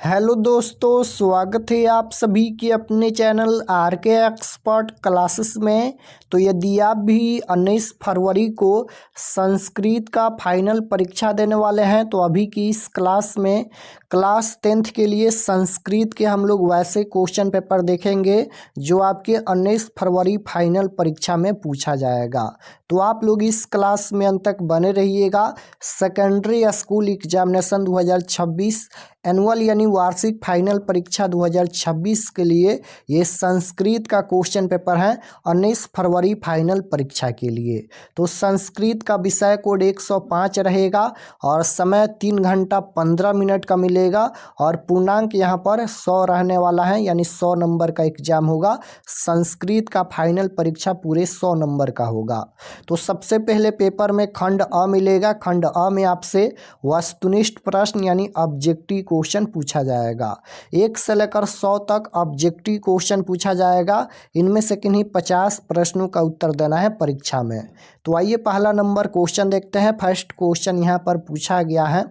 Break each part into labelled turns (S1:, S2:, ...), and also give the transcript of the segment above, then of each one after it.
S1: Hello दोस्तों, स्वागत है आप सभी के अपने चैनल आर के एक्सपर्ट क्लासेस में। तो यदि आप भी 19 फरवरी को संस्कृत का फाइनल परीक्षा देने वाले हैं तो अभी की इस क्लास में क्लास 10th के लिए संस्कृत के हम लोग वैसे क्वेश्चन पेपर देखेंगे जो आपके 19 फरवरी फाइनल परीक्षा में पूछा जाएगा। तो आप लोग इस क्लास में अंत तक बने रहिएगा। सेकेंडरी स्कूल एग्जामिनेशन 2026 एनुअल यानी वार्षिक फाइनल परीक्षा 2026 के लिए ये संस्कृत का क्वेश्चन पेपर है 19 फरवरी फाइनल परीक्षा के लिए। तो संस्कृत का विषय कोड 105 रहेगा और समय 3 घंटा 15 मिनट का मिलेगा और पूर्णांक यहाँ पर 100 रहने वाला है, यानी 100 नंबर का एग्जाम होगा। संस्कृत का फाइनल परीक्षा पूरे 100 नंबर का होगा। तो सबसे पहले पेपर में खंड अ मिलेगा। खंड अ में आपसे वस्तुनिष्ठ प्रश्न यानी ऑब्जेक्टिव क्वेश्चन पूछा जाएगा। 1 से लेकर 100 तक ऑब्जेक्टिव क्वेश्चन पूछा जाएगा। इनमें से किन्हीं 50 प्रश्नों का उत्तर देना है परीक्षा में। तो आइए पहला नंबर क्वेश्चन देखते हैं। फर्स्ट क्वेश्चन यहाँ पर पूछा गया है।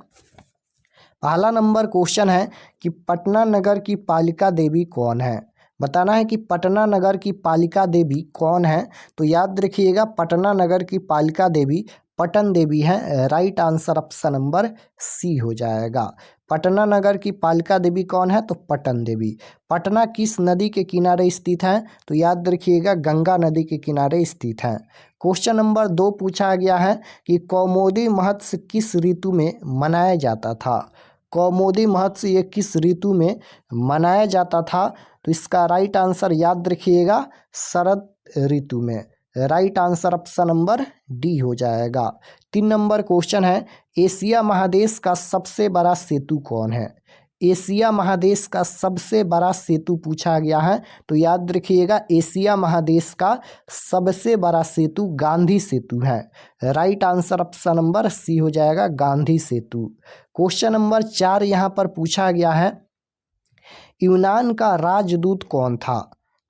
S1: पहला नंबर क्वेश्चन है कि पटना नगर की पालिका देवी कौन है। बताना है कि पटना नगर की पालिका देवी कौन है। तो याद रखिएगा, पटना नगर की पालिका देवी पटन देवी है। Right answer option number C हो जाएगा। पटना नगर की पालिका देवी कौन है, तो पटन देवी। पटना किस नदी के किनारे स्थित है, तो याद रखिएगा गंगा नदी के किनारे स्थित है। क्वेश्चन नंबर 2 पूछा गया है कि कौमुदी महोत्सव किस ऋतु में मनाया जाता था। कौमुदी महोत्सव ये किस ऋतु में मनाया जाता था, तो इसका राइट आंसर याद रखिएगा शरद ऋतु में। Right answer option number D हो जाएगा। 3 नंबर क्वेश्चन है एशिया महादेश का सबसे बड़ा सेतु कौन है। एशिया महादेश का सबसे बड़ा सेतु पूछा गया है। तो याद रखिएगा एशिया महादेश का सबसे बड़ा सेतु गांधी सेतु है। Right answer option number C हो जाएगा गांधी सेतु। क्वेश्चन नंबर 4 यहाँ पर पूछा गया है यूनान का राजदूत कौन था।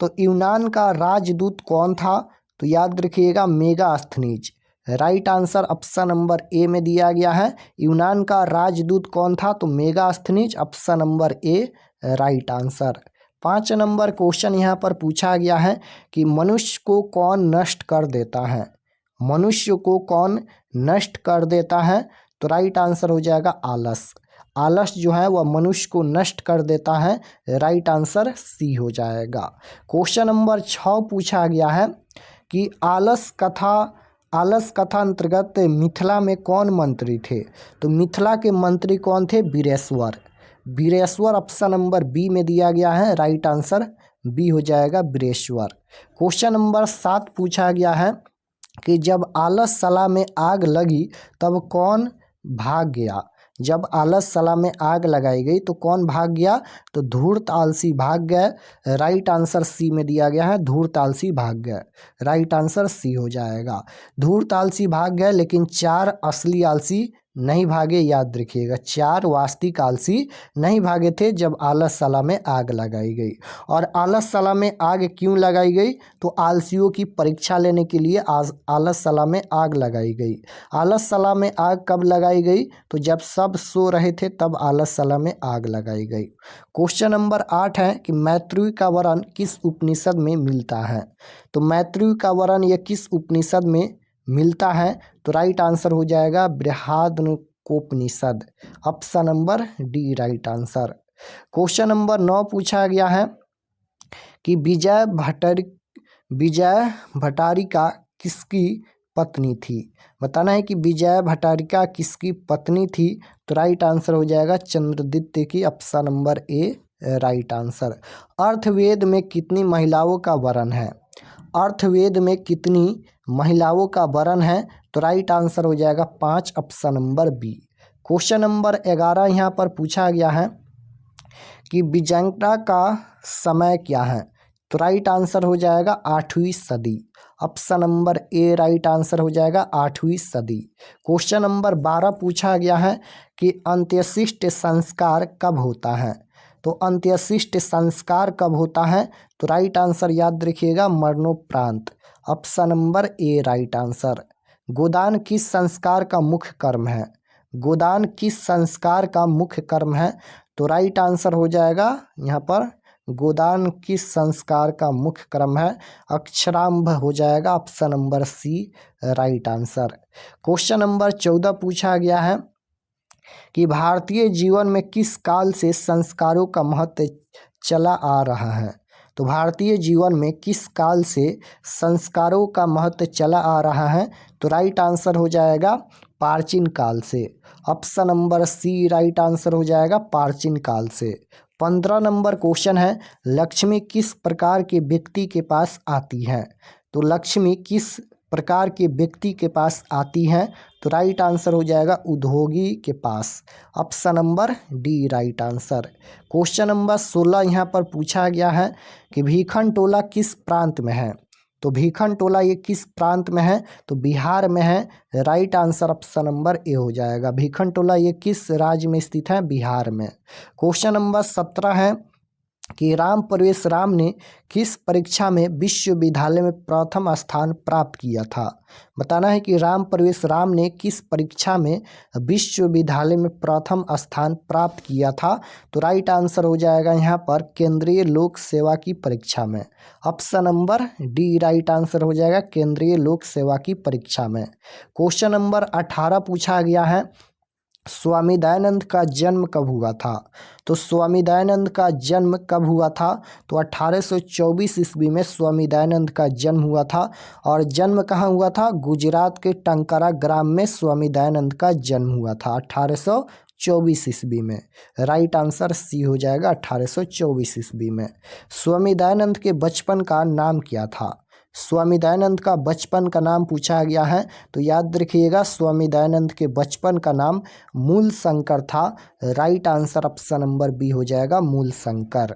S1: तो यूनान का राजदूत कौन था, तो याद रखिएगा Megasthenes. Right answer option number ए में दिया गया है। यूनान का राजदूत कौन था, तो Megasthenes. Option number A right answer. 5 number question यहाँ पर पूछा गया है कि मनुष्य को कौन नष्ट कर देता है। मनुष्य को कौन नष्ट कर देता है, तो राइट आंसर हो जाएगा आलस। आलस जो है वह मनुष्य को नष्ट कर देता है। राइट आंसर सी हो जाएगा। क्वेश्चन नंबर 6 पूछा गया है कि आलस कथा अंतर्गत मिथिला में कौन मंत्री थे। तो मिथिला के मंत्री कौन थे, Vireshwar. Vireshwar option number B में दिया गया है। राइट आंसर बी हो जाएगा वीरेश्वर। क्वेश्चन नंबर 7 पूछा गया है कि जब आलसला में आग लगी तब कौन भाग गया। जब आलसला में आग लगाई गई तो कौन भाग गया, तो धूर्त आलसी भाग गए। राइट आंसर सी में दिया गया है धूर्त आलसी भाग गए। राइट आंसर सी हो जाएगा। धूर्त आलसी भाग गए लेकिन 4 असली आलसी नहीं भागे। याद रखिएगा 4 वास्तविक आलसी नहीं भागे थे जब आलसला में आग लगाई गई। और आलसला में आग क्यों लगाई गई, तो आलसियों की परीक्षा लेने के लिए आलसला में आग लगाई गई। आलसला में आग कब लगाई गई, तो जब सब सो रहे थे तब आलसला में आग लगाई गई। क्वेश्चन नंबर 8 है कि मैत्रेय का वर्णन किस उपनिषद में मिलता है। तो मैत्रेय का वर्णन यह किस उपनिषद में मिलता है, तो राइट आंसर हो जाएगा Brihadaranyaka Upanishad. Option number D right answer. Question number 9 पूछा गया है कि विजय भट्टारिका किसकी पत्नी थी। बताना है कि विजय भट्टारिका किसकी पत्नी थी, तो राइट आंसर हो जाएगा चंद्रदित्य की। Option number A right answer. Atharvaveda में कितनी महिलाओं का वर्ण है। अर्थवेद में कितनी महिलाओं का वर्ण है, तो राइट आंसर हो जाएगा 5। Option number B. Question number 11 यहाँ पर पूछा गया है कि विजयनगरा का समय क्या है, तो राइट आंसर हो जाएगा 8वीं सदी। Option number A right answer हो जाएगा 8वीं सदी। क्वेश्चन नंबर 12 पूछा गया है कि अंत्येष्टि संस्कार कब होता है। तो अंत्येष्टि संस्कार कब होता है, तो राइट आंसर याद रखिएगा मरणोपरांत। Option number A right answer. गोदान किस संस्कार का मुख्य कर्म है। गोदान किस संस्कार का मुख्य कर्म है, तो राइट आंसर हो जाएगा यहाँ पर गोदान किस संस्कार का मुख्य क्रम है? अक्षरांभ हो जाएगा, option number C right answer. Question number 14 पूछा गया है कि भारतीय जीवन में किस काल से संस्कारों का महत्व चला आ रहा है? तो भारतीय जीवन में किस काल से संस्कारों का महत्व चला आ रहा है? तो राइट आंसर हो जाएगा प्राचीन काल से, option number C right answer हो जाएगा प्राचीन काल से। 15 नंबर क्वेश्चन है, लक्ष्मी किस प्रकार के व्यक्ति के पास आती है? तो लक्ष्मी किस प्रकार के व्यक्ति के पास आती हैं? तो राइट आंसर हो जाएगा उद्योगी के पास, option number D right answer. Question number 16 यहाँ पर पूछा गया है कि भीखन टोला किस प्रांत में है? तो भीखन टोला ये किस प्रांत में है? तो बिहार में है, राइट आंसर ऑप्शन नंबर ए हो जाएगा। भीखन टोला ये किस राज्य में स्थित है? बिहार में। क्वेश्चन नंबर 17 है कि राम प्रवेश राम ने किस परीक्षा में विश्वविद्यालय में प्रथम स्थान प्राप्त किया था? बताना है कि राम प्रवेश राम ने किस परीक्षा में विश्वविद्यालय में प्रथम स्थान प्राप्त किया था? तो राइट आंसर हो जाएगा यहाँ पर केंद्रीय लोक सेवा की परीक्षा में, option number D right answer हो जाएगा केंद्रीय लोक सेवा की परीक्षा में। क्वेश्चन नंबर 18 पूछा गया है, स्वामी दयानंद का जन्म कब हुआ था? तो स्वामी दयानंद का जन्म कब हुआ था? तो 1824 ईस्वी में स्वामी दयानंद का जन्म हुआ था। और जन्म कहाँ हुआ था? गुजरात के टंकारा ग्राम में स्वामी दयानंद का जन्म हुआ था 1824 ईस्वी में। राइट आंसर सी हो जाएगा 1824 ईस्वी में। स्वामी दयानंद के बचपन का नाम क्या था? स्वामी दयानंद का बचपन का नाम पूछा गया है, तो याद रखिएगा स्वामी दयानंद के बचपन का नाम मूल शंकर था। Right answer option number B हो जाएगा मूल शंकर।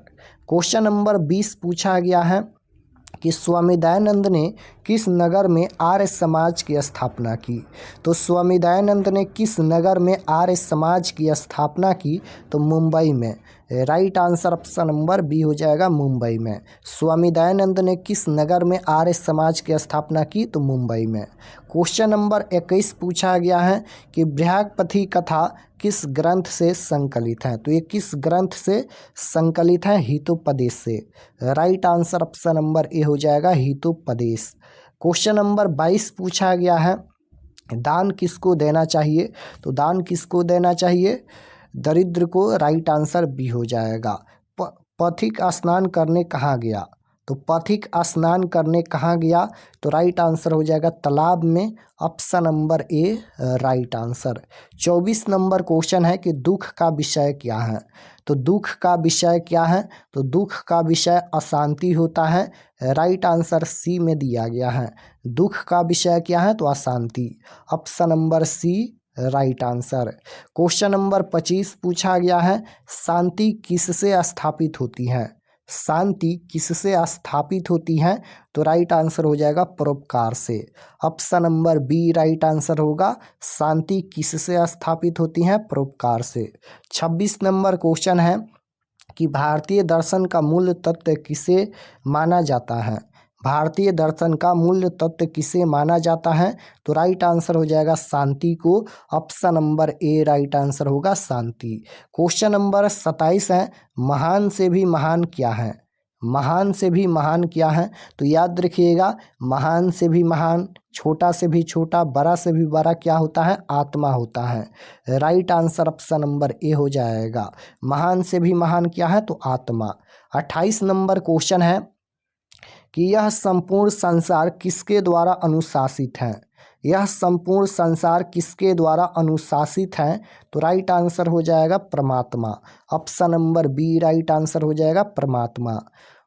S1: क्वेश्चन नंबर 20 पूछा गया है कि स्वामी दयानंद ने किस नगर में आर्य समाज की स्थापना की? तो स्वामी दयानंद ने किस नगर में आर्य समाज की स्थापना की? तो मुंबई में। Right answer option number B हो जाएगा मुंबई में। स्वामी दयानंद ने किस नगर में आर्य समाज की स्थापना की? तो मुंबई में। क्वेश्चन नंबर 21 पूछा गया है कि बृहस्पति कथा किस ग्रंथ से संकलित है? तो ये किस ग्रंथ से संकलित है? हितोपदेश से। राइट आंसर ऑप्शन नंबर ए हो जाएगा हितोपदेश। क्वेश्चन नंबर 22 पूछा गया है, दान किसको देना चाहिए? तो दान किसको देना चाहिए? दरिद्र को। राइट आंसर बी हो जाएगा। पथिक स्नान करने कहाँ गया? तो पथिक स्नान करने कहाँ गया? तो राइट आंसर हो जाएगा तालाब में, option number A right answer. 24 number question है कि दुख का विषय क्या है? तो दुख का विषय क्या है? तो दुख का विषय अशांति होता है। राइट आंसर सी में दिया गया है। दुख का विषय क्या है? तो अशांति, option number C right answer. Question number 25 पूछा गया है, शांति किससे स्थापित होती है? शांति किससे स्थापित होती है? तो राइट आंसर हो जाएगा परोपकार से, option number B right answer होगा। शांति किससे स्थापित होती है? परोपकार से। 26 नंबर क्वेश्चन है कि भारतीय दर्शन का मूल तत्व किसे माना जाता है? भारतीय दर्शन का मूल तत्व किसे माना जाता है? तो राइट आंसर हो जाएगा शांति को, option number A right answer होगा शांति। क्वेश्चन नंबर 27 है, महान से भी महान क्या है? महान से भी महान क्या है? तो याद रखिएगा महान से भी महान, छोटा से भी छोटा, बड़ा से भी बड़ा क्या होता है? आत्मा होता है। राइट आंसर ऑप्शन नंबर ए हो जाएगा। महान से भी महान क्या है? तो आत्मा। 28 नंबर क्वेश्चन है कि यह संपूर्ण संसार किसके द्वारा अनुशासित है? यह संपूर्ण संसार किसके द्वारा अनुशासित है? तो राइट आंसर हो जाएगा परमात्मा, option number B right answer हो जाएगा परमात्मा।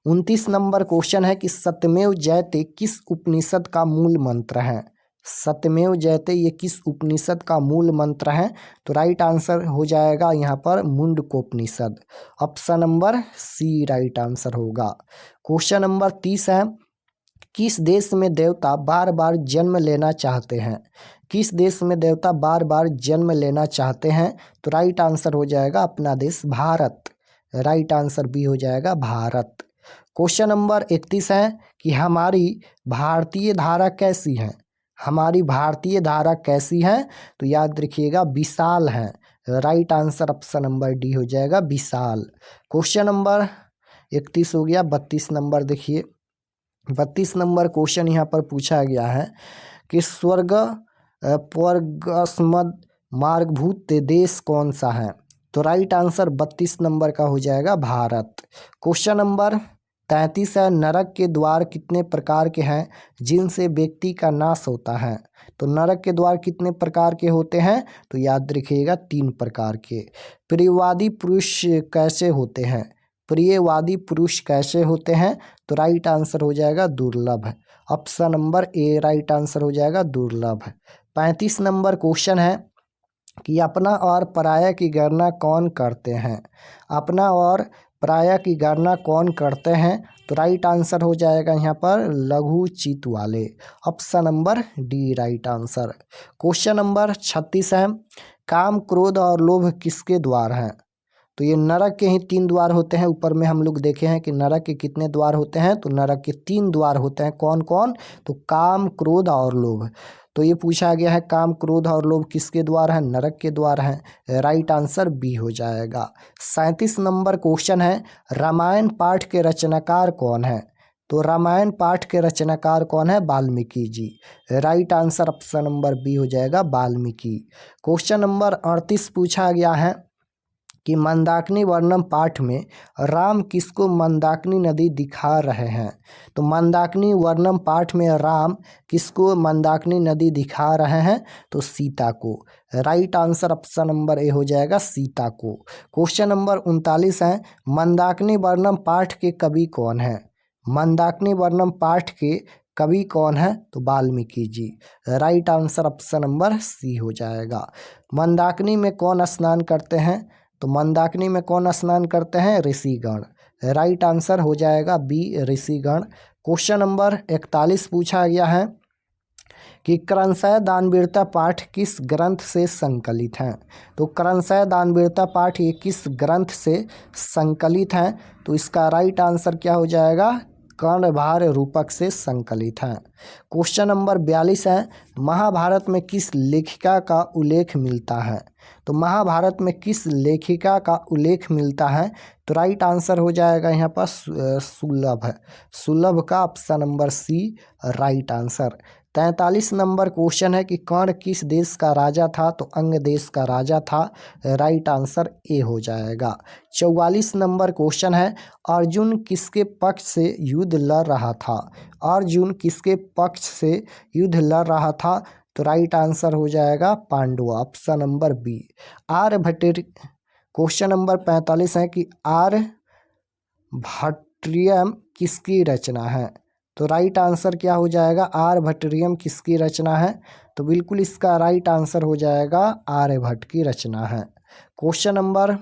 S1: 29 नंबर क्वेश्चन है कि सत्यमेव जयते किस उपनिषद का मूल मंत्र है? सत्यमेव जयते ये किस उपनिषद का मूल मंत्र है? तो राइट आंसर हो जाएगा यहाँ पर Mundakopanishad, option number C right answer होगा। क्वेश्चन नंबर 30 है, किस देश में देवता बार बार जन्म लेना चाहते हैं? किस देश में देवता बार बार जन्म लेना चाहते हैं? तो राइट आंसर हो जाएगा अपना देश भारत। राइट आंसर बी हो जाएगा भारत। क्वेश्चन नंबर 31 है कि हमारी भारतीय धारा कैसी है? हमारी भारतीय धारा कैसी है? तो याद रखिएगा विशाल है। Right answer option number D हो जाएगा विशाल। क्वेश्चन नंबर 31 हो गया। 32 नंबर देखिए, 32 नंबर क्वेश्चन यहाँ पर पूछा गया है कि स्वर्ग स्वर्गस्मद मार्गभूत देश कौन सा है। तो राइट आंसर 32 नंबर का हो जाएगा भारत। क्वेश्चन नंबर 33 है, नरक के द्वार कितने प्रकार के हैं जिनसे व्यक्ति का नाश होता है। तो नरक के द्वार कितने प्रकार के होते हैं, तो याद रखिएगा 3 प्रकार के। प्रियवादी पुरुष कैसे होते हैं, प्रियवादी पुरुष कैसे होते हैं, तो राइट आंसर हो जाएगा दुर्लभ। Option number A right answer हो जाएगा दुर्लभ। 35 नंबर क्वेश्चन है कि अपना और पराया की गणना कौन करते हैं। अपना और पराया की गणना कौन करते हैं, तो राइट आंसर हो जाएगा यहाँ पर लघु चित वाले। Option number D right answer. Question number 36 है, काम क्रोध और लोभ किसके द्वार हैं। तो ये नरक के ही 3 द्वार होते हैं। ऊपर में हम लोग देखे हैं कि नरक के कितने द्वार होते हैं, तो नरक के 3 द्वार होते हैं। कौन कौन, तो काम क्रोध और लोभ। तो ये पूछा गया है काम क्रोध और लोभ किसके द्वार है, नरक के द्वार हैं। राइट आंसर बी हो जाएगा। 37 नंबर क्वेश्चन है, रामायण पाठ के रचनाकार कौन है। तो रामायण पाठ के रचनाकार कौन है, Valmiki ji. Right answer option number B हो जाएगा वाल्मीकि। क्वेश्चन नंबर 38 पूछा गया है कि मंदाकिनी वर्णम पाठ में राम किसको मंदाकिनी नदी दिखा रहे हैं। तो मंदाकिनी वर्णम पाठ में राम किसको मंदाकिनी नदी दिखा रहे हैं, तो सीता को। राइट आंसर ऑप्शन नंबर ए हो जाएगा सीता को। क्वेश्चन नंबर 39 है, मंदाकिनी वर्णम पाठ के कवि कौन है। मंदाकिनी वर्णम पाठ के कवि कौन है, तो Valmiki ji. Right answer option number C हो जाएगा। मंदाकिनी में कौन स्नान करते हैं, तो मंदाकिनी में कौन स्नान करते हैं, ऋषिगण। राइट आंसर हो जाएगा बी ऋषिगण। क्वेश्चन नंबर 41 पूछा गया है कि क्रंशय दानवीरता पाठ किस ग्रंथ से संकलित हैं। तो क्रंशय दानवीरता पाठ ये किस ग्रंथ से संकलित हैं, तो इसका राइट आंसर क्या हो जाएगा, कर्णभार रूपक से संकलित हैं। क्वेश्चन नंबर 42 है, महाभारत में किस लेखिका का उल्लेख मिलता है। तो महाभारत में किस लेखिका का उल्लेख मिलता है, तो राइट आंसर हो जाएगा यहाँ पर सुलभ है। सुलभ का option number C right answer. 43 number question है कि कर्ण किस देश का राजा था, तो अंग देश का राजा था। राइट आंसर ए हो जाएगा। 44 नंबर क्वेश्चन है, अर्जुन किसके पक्ष से युद्ध लड़ रहा था। अर्जुन किसके पक्ष से युद्ध लड़ रहा था, तो राइट आंसर हो जाएगा Pandav. Option number B. Aryabhata. Question number 45 है कि आर्यभट्टियम किसकी रचना है। तो राइट आंसर क्या हो जाएगा, आर्यभट्टियम किसकी रचना है, तो बिल्कुल इसका राइट आंसर हो जाएगा आर्यभट्ट की रचना है। क्वेश्चन नंबर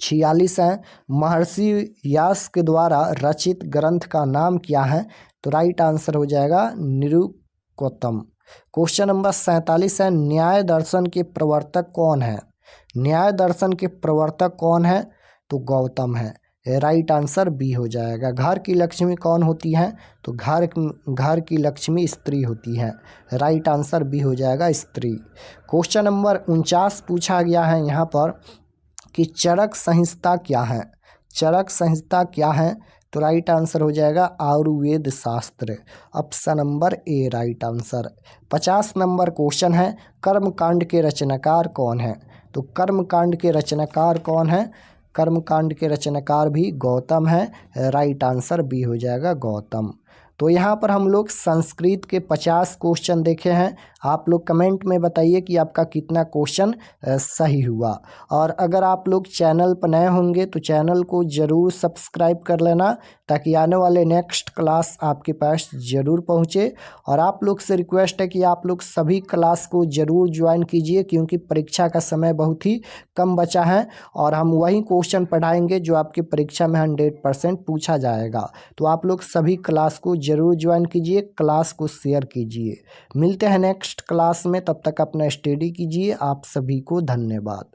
S1: 46 है, महर्षि व्यास के द्वारा रचित ग्रंथ का नाम क्या है, तो राइट आंसर हो जाएगा निरुक्तम। क्वेश्चन नंबर 47 है, न्याय दर्शन के प्रवर्तक कौन है। न्याय दर्शन के प्रवर्तक कौन है, तो गौतम है। राइट आंसर बी हो जाएगा। घर की लक्ष्मी कौन होती है, तो घर की लक्ष्मी स्त्री होती है। राइट आंसर बी हो जाएगा स्त्री। क्वेश्चन नंबर 49 पूछा गया है यहाँ पर कि चरक संहिता क्या है। चरक संहिता क्या है, तो राइट आंसर हो जाएगा आयुर्वेद शास्त्र। Option number A right answer. 50 number question है, कर्मकांड के रचनाकार कौन है। तो कर्मकांड के रचनाकार कौन है, कर्मकांड के रचनाकार भी गौतम है। राइट आंसर बी हो जाएगा गौतम। तो यहाँ पर हम लोग संस्कृत के 50 क्वेश्चन देखे हैं। आप लोग कमेंट में बताइए कि आपका कितना क्वेश्चन सही हुआ। और अगर आप लोग चैनल पर नए होंगे तो चैनल को ज़रूर सब्सक्राइब कर लेना, ताकि आने वाले नेक्स्ट क्लास आपके पास ज़रूर पहुँचे। और आप लोग से रिक्वेस्ट है कि आप लोग सभी क्लास को ज़रूर ज्वाइन कीजिए, क्योंकि परीक्षा का समय बहुत ही कम बचा है और हम वही क्वेश्चन पढ़ाएंगे जो आपकी परीक्षा में 100% पूछा जाएगा। तो आप लोग सभी क्लास को ज़रूर ज्वाइन कीजिए, क्लास को शेयर कीजिए। मिलते हैं नेक्स्ट क्लास में, तब तक अपना स्टडी कीजिए। आप सभी को धन्यवाद।